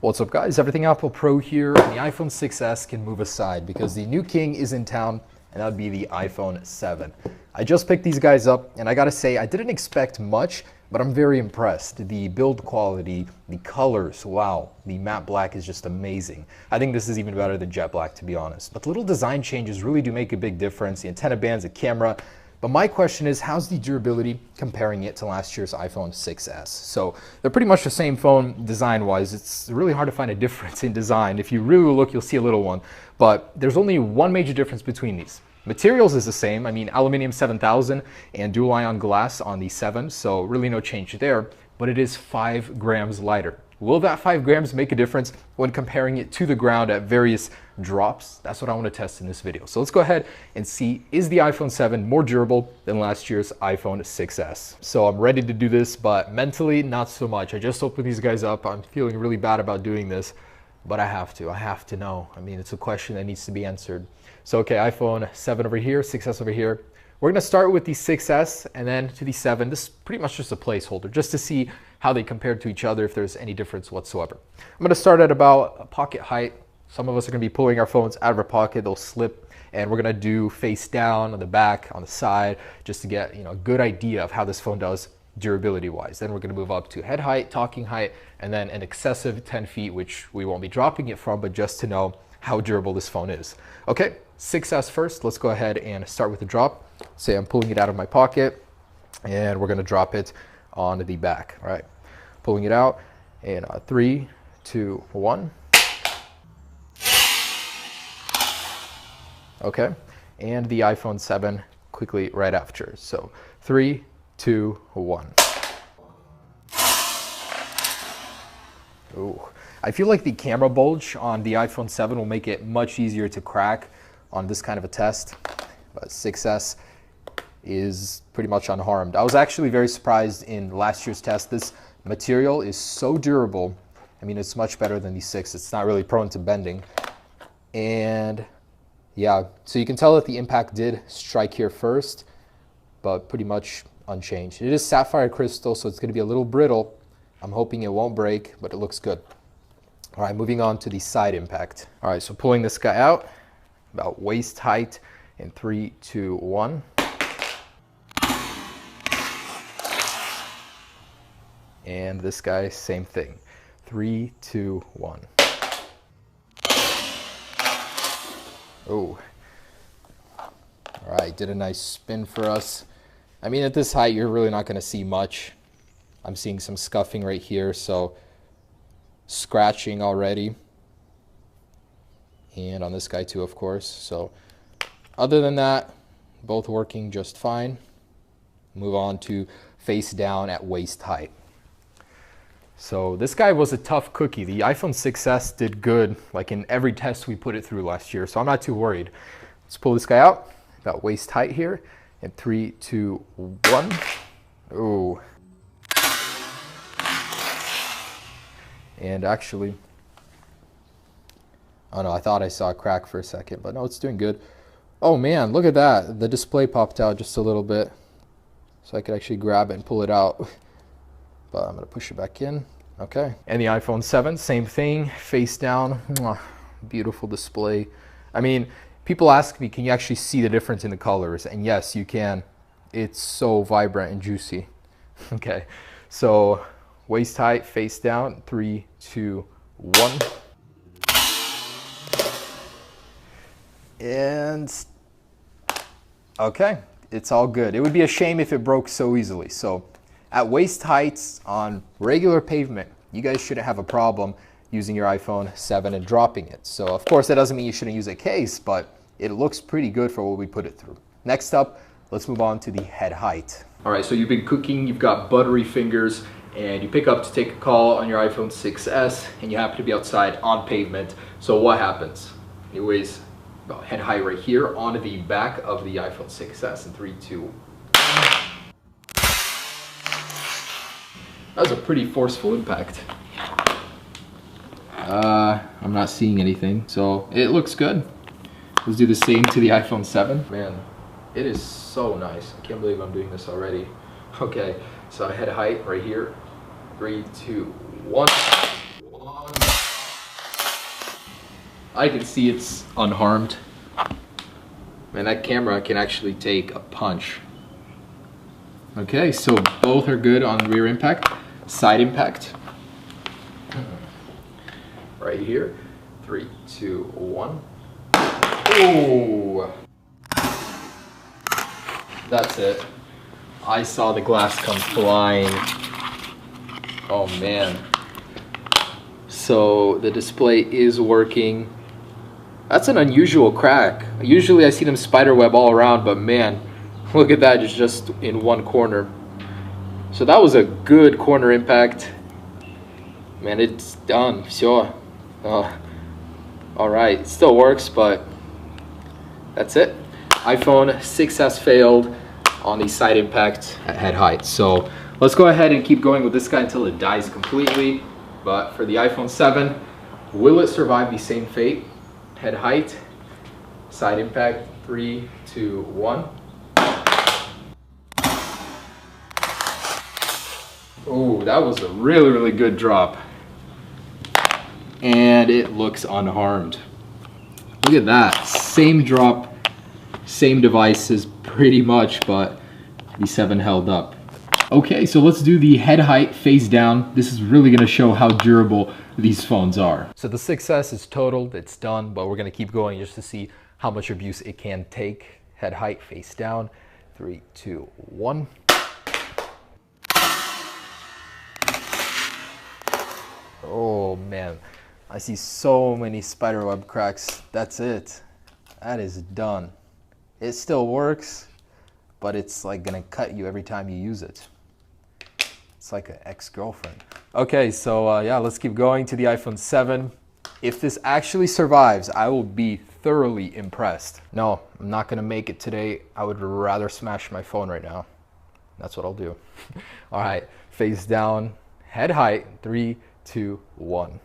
What's up guys, Everything Apple Pro here, and the iPhone 6s can move aside because the new king is in town, and that would be the iPhone 7. I just picked these guys up, and I gotta say, I didn't expect much, but I'm very impressed. The build quality, the colors, wow, the matte black is just amazing. I think this is even better than jet black, to be honest. But the little design changes really do make a big difference. The antenna bands, the camera. But my question is, how's the durability comparing it to last year's iPhone 6s? So they're pretty much the same phone design-wise. It's really hard to find a difference in design. If you really look, you'll see a little one. But there's only one major difference between these. Materials is the same. I mean, aluminum 7000 and dual ion glass on the 7, so really no change there. But it is 5 grams lighter. Will that 5 grams make a difference when comparing it to the ground at various drops? That's what I want to test in this video. So let's go ahead and see, is the iPhone 7 more durable than last year's iPhone 6s? So I'm ready to do this, but mentally, not so much. I just opened these guys up. I'm feeling really bad about doing this, but I have to know. I mean, it's a question that needs to be answered. So, okay, iPhone 7 over here, 6s over here. We're gonna start with the 6s and then to the 7. This is pretty much just a placeholder, just to see how they compare to each other, if there's any difference whatsoever. I'm gonna start at about pocket height. Some of us are gonna be pulling our phones out of our pocket, they'll slip, and we're gonna do face down, on the back, on the side, just to get a good idea of how this phone does durability-wise. Then we're gonna move up to head height, talking height, and then an excessive 10 feet, which we won't be dropping it from, but just to know how durable this phone is. Okay, 6s first. Let's go ahead and start with the drop. Say I'm pulling it out of my pocket, and we're gonna drop it on the back. All right, pulling it out, and 3, 2, 1. Okay, and the iPhone 7 quickly right after. So 3, 2, 1. Ooh. I feel like the camera bulge on the iPhone 7 will make it much easier to crack on this kind of a test, but 6s is pretty much unharmed. I was actually very surprised in last year's test. This material is so durable. I mean, it's much better than the 6. It's not really prone to bending. And yeah, so you can tell that the impact did strike here first, but pretty much unchanged. It is sapphire crystal, so it's going to be a little brittle. I'm hoping it won't break, but it looks good. All right, moving on to the side impact. All right, so pulling this guy out, about waist height, in 3, 2, 1. And this guy, same thing. 3, 2, 1. Oh. All right, did a nice spin for us. I mean, at this height, you're really not going to see much. I'm seeing some scuffing right here, so scratching already. And on this guy too, of course. So other than that, both working just fine. Move on to face down at waist height. So this guy was a tough cookie. The iPhone 6s did good, like in every test we put it through last year, so I'm not too worried. Let's pull this guy out, about waist height here, and 3, 2, 1. Ooh. And actually, oh no, I thought I saw a crack for a second, but no, it's doing good. Oh man, look at that. The display popped out just a little bit, so I could actually grab it and pull it out. But I'm gonna push it back in. Okay. And the iPhone 7, same thing, face down. Mwah, beautiful display. I mean, people ask me, can you actually see the difference in the colors? And yes, you can. It's so vibrant and juicy. Okay, so waist height, face down, 3, 2, 1. And okay, it's all good. It would be a shame if it broke so easily. So at waist heights on regular pavement, you guys shouldn't have a problem using your iPhone 7 and dropping it. So of course that doesn't mean you shouldn't use a case, but it looks pretty good for what we put it through. Next up, let's move on to the head height. All right, so you've been cooking, you've got buttery fingers, and you pick up to take a call on your iPhone 6s, and you happen to be outside on pavement. So what happens? Anyways, about head height right here on the back of the iPhone 6s in 3, 2. That was a pretty forceful impact. I'm not seeing anything, so it looks good. Let's do the same to the iPhone 7. Man, it is so nice. I can't believe I'm doing this already. Okay, so head height right here. 3, 2, 1. I can see it's unharmed. Man, that camera can actually take a punch. Okay, so both are good on rear impact. Side impact. Right here. 3, 2, 1. Oh! That's it. I saw the glass come flying. Oh man. So the display is working. That's an unusual crack. Usually I see them spiderweb all around, but man, look at that, it's just in one corner. So that was a good corner impact. Man, it's done. Sure. Alright, it still works, but that's it. iPhone 6s failed on the side impact at head height. So let's go ahead and keep going with this guy until it dies completely. But for the iPhone 7, will it survive the same fate? Head height, side impact, 3, 2, 1. Oh, that was a really, really good drop. And it looks unharmed. Look at that, same drop, same devices pretty much, but the 7 held up. Okay, so let's do the head height face down. This is really gonna show how durable these phones are. So the 6S is totaled, it's done, but we're gonna keep going just to see how much abuse it can take. Head height, face down, 3, 2, 1. Oh man, I see so many spiderweb cracks. That's it. That is done. It still works, but it's like gonna cut you every time you use it. It's like an ex-girlfriend. Okay, so yeah, let's keep going to the iPhone 7. If this actually survives, I will be thoroughly impressed. No, I'm not gonna make it today. I would rather smash my phone right now. That's what I'll do. All right, face down, head height, 3, 2, 1.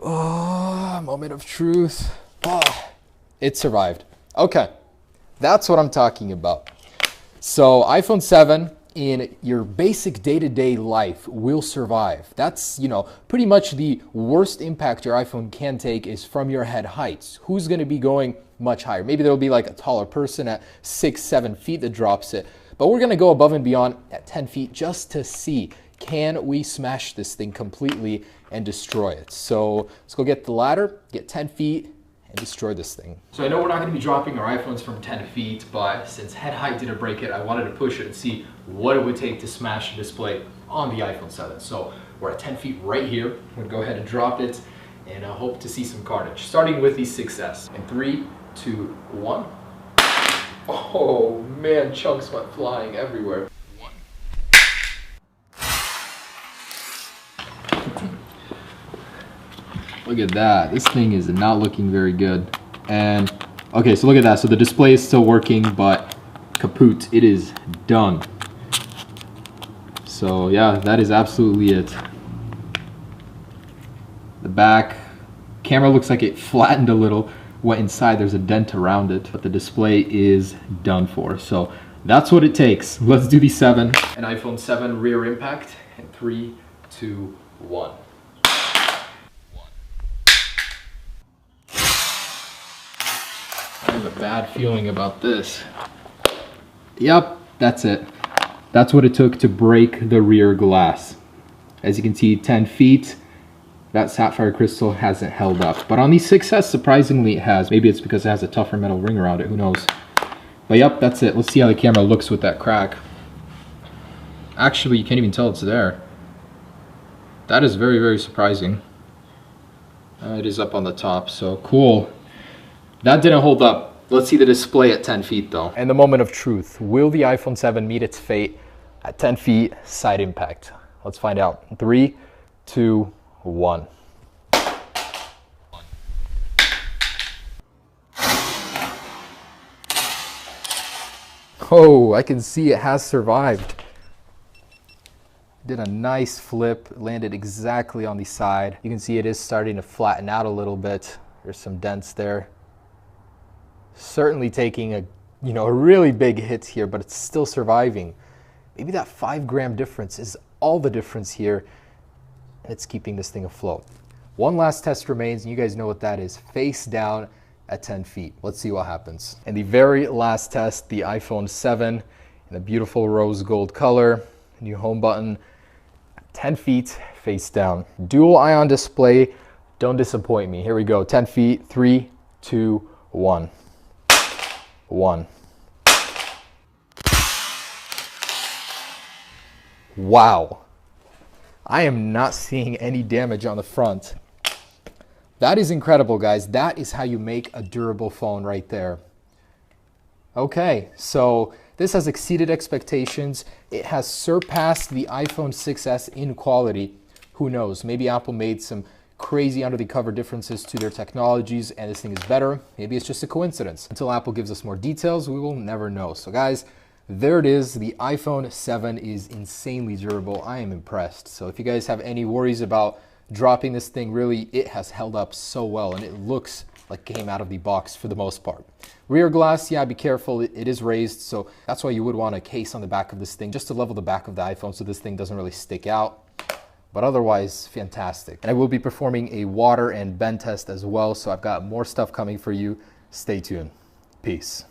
Oh, moment of truth. Oh, it survived. Okay. That's what I'm talking about. So iPhone 7 in your basic day-to-day life will survive. That's, pretty much the worst impact your iPhone can take is from your head heights. Who's going to be going much higher? Maybe there'll be like a taller person at 6, 7 feet that drops it. But we're going to go above and beyond at 10 feet just to see, can we smash this thing completely and destroy it? So let's go get the ladder, get 10 feet, and destroy this thing. So I know we're not going to be dropping our iPhones from 10 feet, but since head height didn't break it, I wanted to push it and see what it would take to smash the display on the iPhone 7. So we're at 10 feet right here. I'm going to go ahead and drop it, and I hope to see some carnage. Starting with the 6S. In 3, 2, 1. Oh man, chunks went flying everywhere. Look at that. This thing is not looking very good. And okay, so look at that. So the display is still working, but kaput, it is done. So yeah, that is absolutely it. The back camera looks like it flattened a little. Went inside, there's a dent around it, but the display is done for. So that's what it takes. Let's do the 7. An iPhone 7 rear impact in 3, 2, 1. I have a bad feeling about this. Yep, that's it. That's what it took to break the rear glass. As you can see, 10 feet. That sapphire crystal hasn't held up. But on the 6S, surprisingly, it has. Maybe it's because it has a tougher metal ring around it. Who knows? But yep, that's it. Let's see how the camera looks with that crack. Actually, you can't even tell it's there. That is very, very surprising. It is up on the top, so cool. That didn't hold up. Let's see the display at 10 feet though. And the moment of truth. Will the iPhone 7 meet its fate at 10 feet side impact? Let's find out. 3, 2, 1. Oh, I can see it has survived. Did a nice flip, landed exactly on the side. You can see it is starting to flatten out a little bit. There's some dents there. Certainly taking a really big hit here, but it's still surviving. Maybe that 5 gram difference is all the difference here, and it's keeping this thing afloat. One last test remains, and you guys know what that is. Face down at 10 feet. Let's see what happens. And the very last test, the iPhone 7 in a beautiful rose gold color. New home button, 10 feet, face down. Dual ion display, don't disappoint me. Here we go, 10 feet, 3, 2, 1. 1. Wow. I am not seeing any damage on the front. That is incredible, guys. That is how you make a durable phone right there. Okay, so this has exceeded expectations. It has surpassed the iPhone 6s in quality. Who knows? Maybe Apple made some crazy under the cover differences to their technologies and this thing is better. Maybe it's just a coincidence. Until Apple gives us more details, we will never know. So guys, there it is. The iPhone 7 is insanely durable. I am impressed. So if you guys have any worries about dropping this thing, really, it has held up so well and it looks like it came out of the box for the most part. Rear glass, yeah, be careful. It is raised, so that's why you would want a case on the back of this thing just to level the back of the iPhone so this thing doesn't really stick out. But otherwise, fantastic. And I will be performing a water and bend test as well, so I've got more stuff coming for you. Stay tuned. Peace.